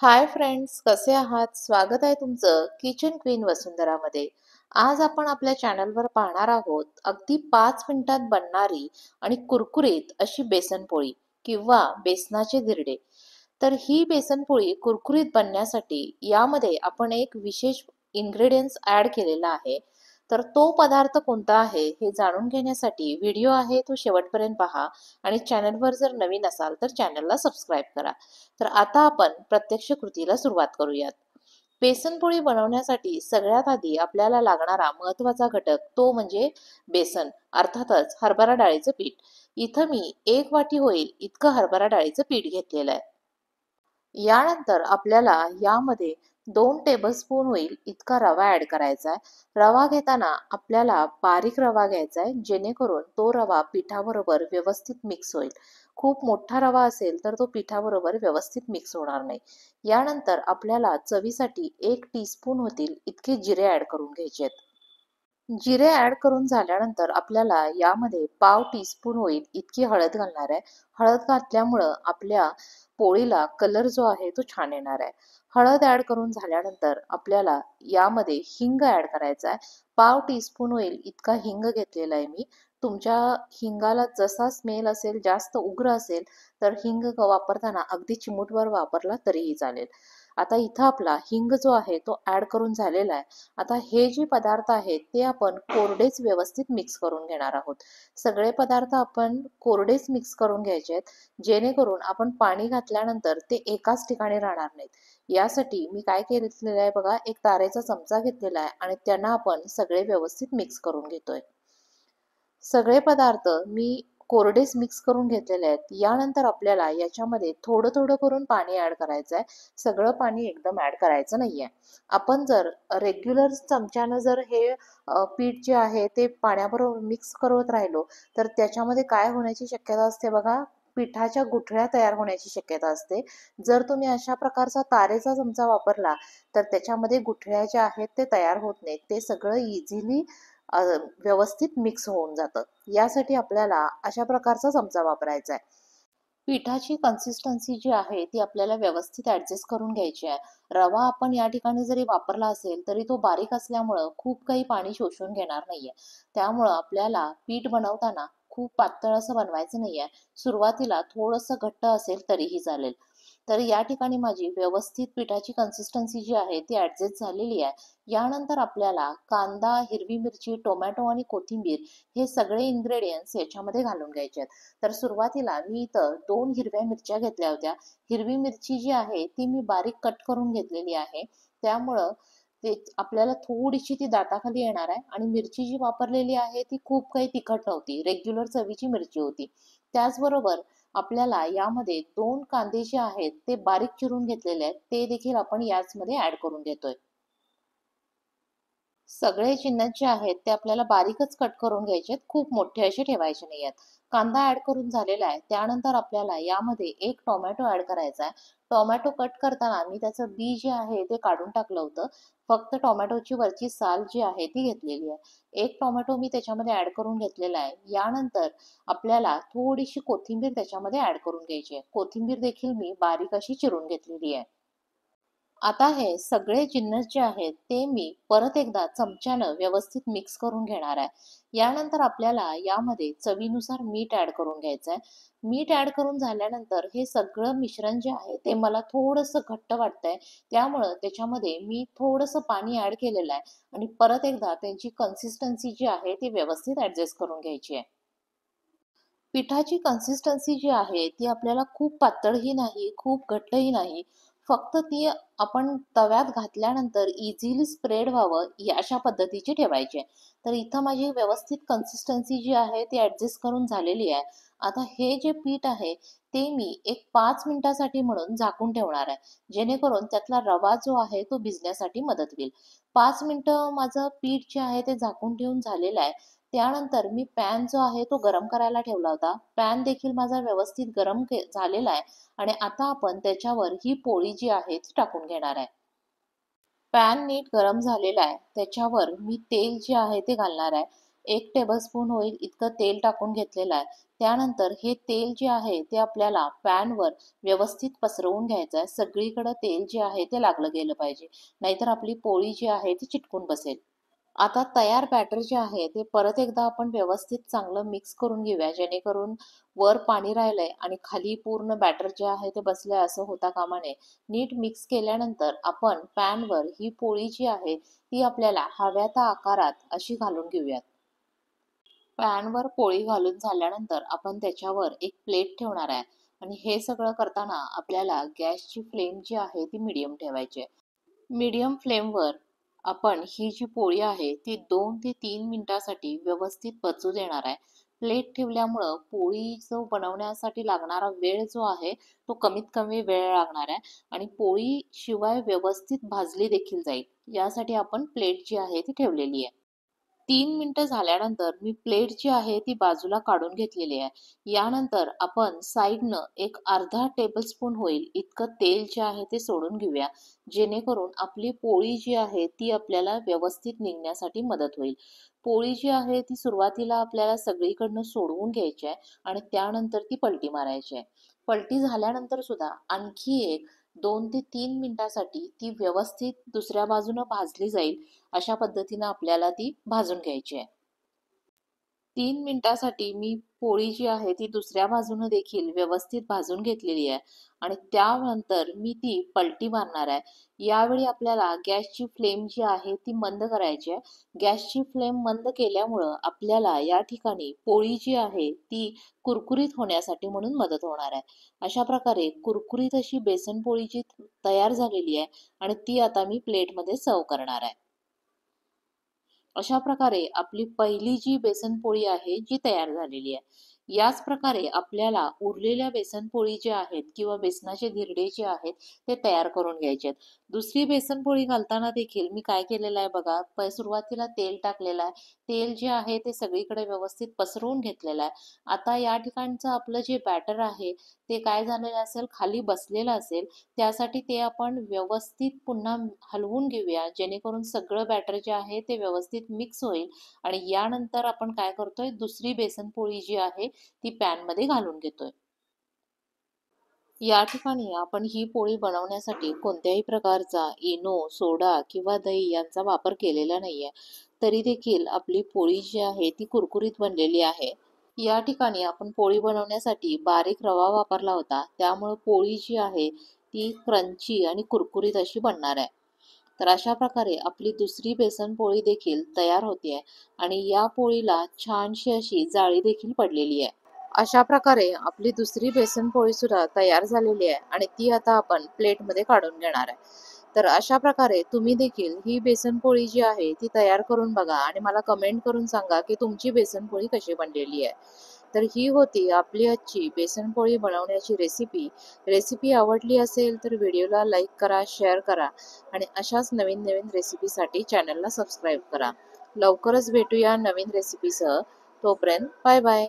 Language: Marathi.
हाय फ्रेंड्स, कसे आहात? स्वागत आहे तुमचं किचन क्वीन वसुंधरामध्ये. आज आपण आपल्या चॅनलवर पाहणार आहोत अगदी 5 मिनिटात बनणारी आणि कुरकुरीत अशी बेसनपोळी किंवा बेसनाचे धिरडे. तर ही बेसनपोळी कुरकुरीत बनण्यासाठी यामध्ये आपण एक विशेष इन्ग्रेडियंट्स ऍड केलेला आहे. तर तो पदार्थ कोणता आहे हे जाणून घेण्यासाठी व्हिडिओ आहे तो शेवटपर्यंत पहा आणि चॅनलवर जर नवीन असाल तर चॅनलला सबस्क्राईब करा. तर आता आपण प्रत्यक्ष कृतीला सुरुवात करूयात. बेसनपोळी बनवण्यासाठी सगळ्यात आधी आपल्याला लागणारा महत्त्वाचा घटक तो म्हणजे बेसन, अर्थातच हरभरा डाळीचं पीठ. इथं मी 1 वाटी होईल इतकं हरभरा डाळीचं पीठ घेतलेलं आहे. यानंतर आपल्याला यामध्ये 2 टेबलस्पून होईल इतका रवा ऍड करायचा आहे. रवा घेताना आपल्याला बारीक रवा घ्यायचा आहे, जेणेकरून तो रवा पिठाबरोबर व्यवस्थित मिक्स होईल. खूप मोठा रवा असेल तर तो पिठाबरोबर व्यवस्थित मिक्स होणार नाही. यानंतर आपल्याला चवीसाठी 1 टीस्पून होतील इतके जिरे ऍड करून घ्यायचे आहेत. जिरे ऍड करून झाल्यानंतर आपल्याला यामध्ये पाव 1 टीस्पून होईल इतकी हळद घालणार आहे. हळद घातल्यामुळं आपल्या पोळीला कलर जो आहे तो छान येणार आहे. हळद ऍड करून झाल्यानंतर आपल्याला यामध्ये हिंग ऍड करायचा आहे. पाव 1 टीस्पून होईल इतका हिंग घेतलेला आहे मी. तुमच्या हिंगाला जसा स्मेल असेल, जास्त उग्र असेल तर हिंग वापरताना अगदी चिमूटभर वापरला तरीही चालेल. आता इथं आपला हिंग जो आहे तो ऍड करून झालेला आहे. आता हे जे पदार्थ आहेत ते आपण कोरडेच व्यवस्थित मिक्स करून घेणार आहोत. सगळे पदार्थ आपण कोरडेच मिक्स करून घ्यायचे आहेत, जेणेकरून आपण पाणी घातल्यानंतर ते एकाच ठिकाणी राहणार नाहीत. यासाठी मी काय केलेलं आहे बघा, एक तारेचा चमचा घेतलेला आहे आणि त्यांना आपण सगळे व्यवस्थित मिक्स करून घेतोय. सगळे पदार्थ मी कोरडेच मिक्स करून घेतलेले आहेत. यानंतर आपल्याला याच्यामध्ये थोडं थोडं करून पाणी ऍड करायचं आहे. सगळं पाणी एकदम ऍड करायचं नाहीये. आपण जर रेग्युलर चमच्यानं जर हे पीठ जे आहे ते पाण्याबरोबर मिक्स करत राहिलो तर त्याच्यामध्ये काय होण्याची शक्यता असते बघा, पिठाच्या गुठळ्या तयार होण्याची शक्यता असते. जर तुम्ही अशा प्रकारचा तारेचा चमचा वापरला तर त्याच्यामध्ये गुठळ्या ज्या आहेत ते तयार होत नाहीत. ते सगळं इझिली व्यवस्थित मिक्स होऊन जातं. यासाठी आपल्याला अशा प्रकारचा चमचा वापरायचा आहे. पिठाची कन्सिस्टन्सी जी आहे ती आपल्याला व्यवस्थित ऍडजस्ट करून घ्यायची आहे. रवा आपण या ठिकाणी जरी वापरला असेल तरी तो बारीक असल्यामुळं खूप काही पाणी शोषून घेणार नाहीये. त्यामुळं आपल्याला पीठ बनवताना खूप पातळ असं बनवायचं नाहीये. सुरुवातीला थोडंसं घट्ट असेल तरीही चालेल. तर या ठिकाणी माझी व्यवस्थित पिठाची कन्सिस्टन्सी जी आहे ती ऍडजस्ट झालेली आहे. यानंतर आपल्याला कांदा, हिरवी मिरची, टोमॅटो आणि कोथिंबीर हे सगळे इन्ग्रेडियंट्स याच्यामध्ये घालून घ्यायचे आहेत. तर सुरुवातीला मी इथं 2 हिरव्या मिरच्या घेतल्या होत्या. हिरवी मिरची जी आहे ती मी बारीक कट करून घेतलेली आहे. त्यामुळं ते आपल्याला थोडीशी ती दाताखाली येणार आहे आणि मिरची जी वापरलेली आहे ती खूप काही तिखट नव्हती, रेग्युलर चवीची मिरची होती. त्याचबरोबर आपल्याला यामध्ये 2 कांदे जे आहेत ते बारीक चिरून घेतलेले आहेत ते देखील आपण याचमध्ये ऍड करून घेतोय. सगळे जिन्नस जे आहेत ते आपल्याला बारीकच कट करून घ्यायचे आहेत, खूप मोठे असे ठेवायचे नाही आहेत. कांदा ऍड करून झालेला आहे. त्यानंतर आपल्याला यामध्ये 1 टोमॅटो ऍड करायचा आहे. टोमॅटो कट करताना मी त्याचं बी जे आहे ते काढून टाकलं होतं. फक्त टोमॅटोची वरची साल जी आहे ती घेतलेली आहे. 1 टोमॅटो मी त्याच्यामध्ये ऍड करून घेतलेला आहे. यानंतर आपल्याला थोडीशी कोथिंबीर त्याच्यामध्ये ऍड करून घ्यायची आहे. कोथिंबीर देखील मी बारीक अशी चिरून घेतलेली आहे. आता हे सगळे जिन्नस जे आहेत ते मी परत एकदा चमच्यानं व्यवस्थित मिक्स करून घेणार आहे. यानंतर आपल्याला यामध्ये चवीनुसार मीठ ऍड करून घ्यायचं आहे. मीठ ऍड करून झाल्यानंतर हे सगळं मिश्रण जे आहे ते मला थोडंसं घट्ट वाटतंय. त्यामुळं त्याच्यामध्ये मी थोडंसं पाणी ऍड केलेलं आहे आणि परत एकदा त्यांची कन्सिस्टन्सी जी आहे ती व्यवस्थित ऍडजस्ट करून घ्यायची आहे. पिठाची कन्सिस्टन्सी जी आहे ती आपल्याला खूप पातळही नाही, खूप घट्टही नाही. फक्त ती आपण तव्यात घातल्यानंतर इझिली स्प्रेड व्हावं अशा पद्धतीची ठेवायची आहे. तर इथं माझी व्यवस्थित कन्सिस्टन्सी जी आहे ती ॲडजस्ट करून झालेली आहे. आता हे जे पीठ आहे ते मी एक 5 मिनिटासाठी म्हणून झाकून ठेवणार आहे. जेणेकरून त्यातला रवा जो आहे तो भिजण्यासाठी मदत होईल. 5 मिनिटं माझं पीठ जे आहे ते झाकून ठेवून झालेलं आहे. त्यानंतर मी पॅन जो आहे तो गरम करायला ठेवला होता. पॅन देखील माझा व्यवस्थित गरम झालेला आहे आणि आता आपण त्याच्यावर ही पोळी जी आहे ती टाकून घेणार आहे. पॅन नीट गरम झालेला आहे. त्याच्यावर मी तेल जे आहे ते घालणार आहे. 1 टेबलस्पून होईल इतकं तेल टाकून घेतलेलं आहे. त्यानंतर हे तेल जे आहे ते आपल्याला पॅनवर व्यवस्थित पसरवून घ्यायचं आहे. सगळीकडे तेल जे आहे ते लागलं गेलं पाहिजे, नाहीतर आपली पोळी जी आहे ती चिटकून बसेल. आता तयार बॅटर जे आहे ते परत एकदा आपण व्यवस्थित चांगलं मिक्स करून घेऊया, जेणेकरून वर पाणी राहिलंय आणि खाली पूर्ण बॅटर जे आहे ते बसलंय असं होता कामा नये. नीट मिक्स केल्यानंतर आपण पॅनवर ही पोळी जी आहे ती आपल्याला हव्या त्या आकारात अशी घालून घेऊयात. पॅनवर पोळी घालून झाल्यानंतर आपण त्याच्यावर एक प्लेट ठेवणार आहे आणि हे सगळं करताना आपल्याला गॅसची फ्लेम जी आहे ती मीडियम ठेवायची आहे. मीडियम फ्लेमवर आपण ही जी पोळी आहे ती 2 ते 3 मिनिटासाठी व्यवस्थित पचू देणार आहे. प्लेट ठेवल्यामुळं पोळी जो बनवण्यासाठी लागणारा वेळ जो आहे तो कमीत कमी वेळ लागणार आहे आणि पोळी शिवाय व्यवस्थित भाजली देखील जाईल. यासाठी आपण प्लेट जी आहे ती ठेवलेली आहे. 3 मिनिटं झाल्यानंतर मी प्लेट जी आहे ती बाजूला काढून घेतलेली आहे. यानंतर आपण साईडनं एक अर्धा टेबलस्पून होईल इतकं तेल जे आहे ते सोडून घेऊया, जेणेकरून आपली पोळी जी आहे ती आपल्याला व्यवस्थित निघण्यासाठी मदत होईल. पोळी जी आहे ती सुरुवातीला आपल्याला सगळीकडनं सोडवून घ्यायची आहे आणि त्यानंतर ती पलटी मारायची आहे. पलटी झाल्यानंतर सुद्धा आणखी एक 2 ते 3 मिनिटासाठी ती व्यवस्थित दुसऱ्या बाजूनं भाजली जाईल, अशा पद्धतीनं आपल्याला ती भाजून घ्यायची आहे. 3 मिनिटासाठी मी पोळी जी आहे ती दुसऱ्या बाजूनं देखील व्यवस्थित भाजून घेतलेली आहे आणि त्यानंतर मी ती पलटी मारणार आहे. यावेळी आपल्याला गॅसची फ्लेम जी आहे ती मंद करायची आहे. गॅसची फ्लेम मंद केल्यामुळं आपल्याला या ठिकाणी पोळी जी आहे ती कुरकुरीत होण्यासाठी म्हणून मदत होणार आहे. अशा प्रकारे कुरकुरीत अशी बेसन पोळी जी तयार झालेली आहे आणि ती आता मी प्लेटमध्ये सर्व करणार आहे. अशा प्रकारे आपली पहिली जी बेसन पोळी आहे जी तयार झालेली आहे. याच प्रकारे आपल्याला उरलेल्या बेसन पोळी ज्या आहेत किंवा बेसनाचे धिरडे जे आहेत ते तयार करून घ्यायचे आहेत. दुसरी बेसन पोळी घालताना देखील मी काय केलेलं आहे बघा, सुरुवातीला तेल टाकलेलं आहे. तेल जे आहे ते सगळीकडे व्यवस्थित पसरवून घेतलेलं आहे. आता या ठिकाणचं आपलं जे बॅटर आहे ते काय झालेलं असेल, खाली बसलेलं असेल. त्यासाठी ते आपण व्यवस्थित पुन्हा हलवून घेऊया, जेणेकरून सगळं बॅटर जे आहे ते व्यवस्थित मिक्स होईल आणि यानंतर आपण काय करतोय, दुसरी बेसन पोळी जी आहे ती पॅनमध्ये घालून घेतोय. या ठिकाणी आपण ही पोळी बनवण्यासाठी कोणत्याही प्रकारचा इनो, सोडा किंवा दही यांचा वापर केलेला नाहीये. तरी देखील आपली पोळी जी आहे ती कुरकुरीत बनलेली आहे. या ठिकाणी आपण पोळी बनवण्यासाठी बारीक रवा वापरला होता, त्यामुळे पोळी जी आहे ती क्रंची आणि कुरकुरीत अशी बनणार आहे. तर अशा प्रकारे आपली दुसरी बेसन पोळी देखील तयार होते आहे आणि या पोळीला छानशी अशी जाळी देखील पडलेली आहे. अशा प्रकारे आपली दुसरी बेसन पोळी सुद्धा तयार झालेली आहे आणि ती आता आपण प्लेटमध्ये काढून घेणार आहे. तर अशा प्रकारे तुम्ही देखील ही बेसन पोळी जी आहे ती तयार करून बघा आणि मला कमेंट करून सांगा की तुमची बेसन पोळी कशी बनलेली आहे. तर ही होती आपली आजची बेसन पोळी बनवण्याची रेसिपी. रेसिपी आवडली असेल तर व्हिडिओला लाईक करा, शेअर करा आणि अशाच नवीन नवीन रेसिपीसाठी चॅनलला सबस्क्राईब करा. लवकरच भेटूया नवीन रेसिपीसह. तोपर्यंत बाय बाय.